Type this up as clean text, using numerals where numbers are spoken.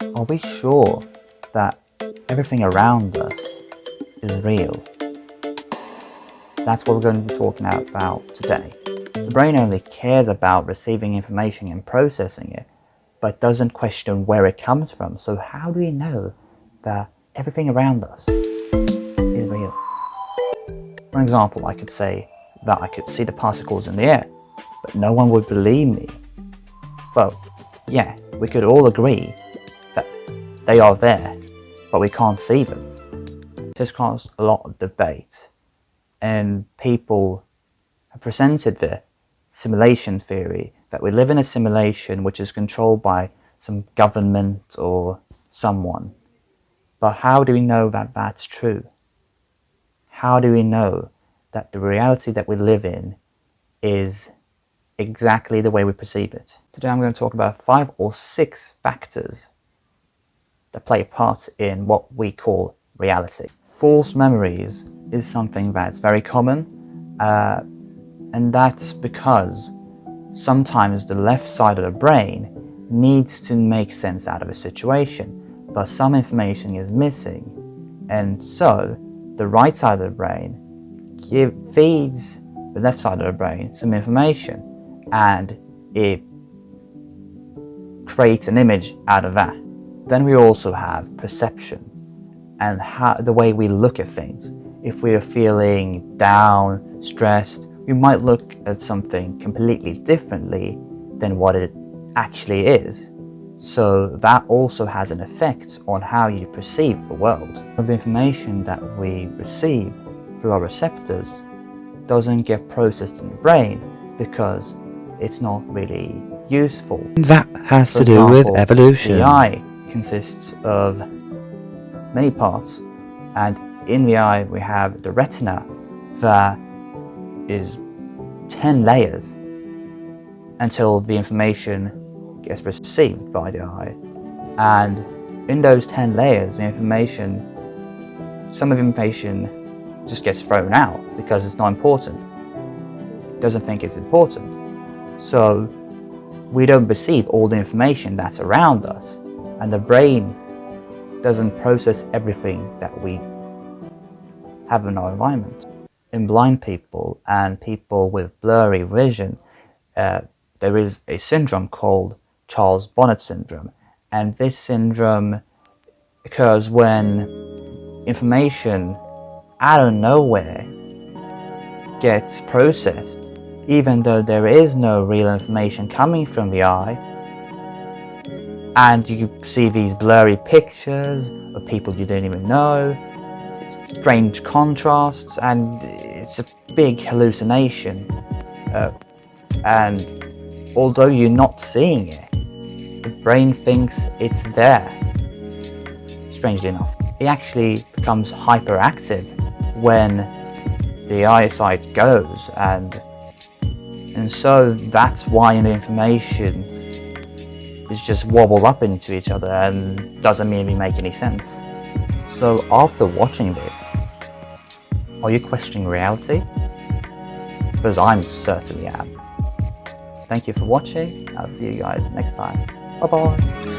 Are we sure that everything around us is real? That's what we're going to be talking about today. The brain only cares about receiving information and processing it, but doesn't question where it comes from. So how do we know that everything around us is real? For example, I could say that I could see the particles in the air, but no one would believe me. Well, yeah, we could all agree that they are there, but we can't see them. This has caused a lot of debate, and people have presented the simulation theory that we live in a simulation which is controlled by some government or someone. But how do we know that that's true? How do we know that the reality that we live in is exactly the way we perceive it? Today I'm going to talk about 5 or 6 factors that play a part in what we call reality. False memories is something that's very common, and that's because sometimes the left side of the brain needs to make sense out of a situation, but some information is missing, and so the right side of the brain feeds the left side of the brain some information, and it creates an image out of that. Then we also have perception and the way we look at things. If we are feeling down, stressed, we might look at something completely differently than what it actually is. So that also has an effect on how you perceive the world. The information that we receive through our receptors doesn't get processed in the brain because it's not really useful. That has For to do with example, evolution. the eye consists of many parts, and in the eye we have the retina that is 10 layers until the information gets received by the eye. And in those 10 layers, some of the information just gets thrown out because it's not important. It doesn't think it's important. So we don't perceive all the information that's around us, and the brain doesn't process everything that we have in our environment. In blind people and people with blurry vision, there is a syndrome called Charles Bonnet syndrome, and this syndrome occurs when information out of nowhere gets processed, even though there is no real information coming from the eye, and you see these blurry pictures of people you don't even know, strange contrasts, and it's a big hallucination. And although you're not seeing it, the brain thinks it's there. Strangely enough, it actually becomes hyperactive when the eyesight goes, and so that's why the information is just wobbled up into each other and doesn't really make any sense. So after watching this, are you questioning reality? Because I'm certainly am. Thank you for watching. I'll see you guys next time. Bye bye.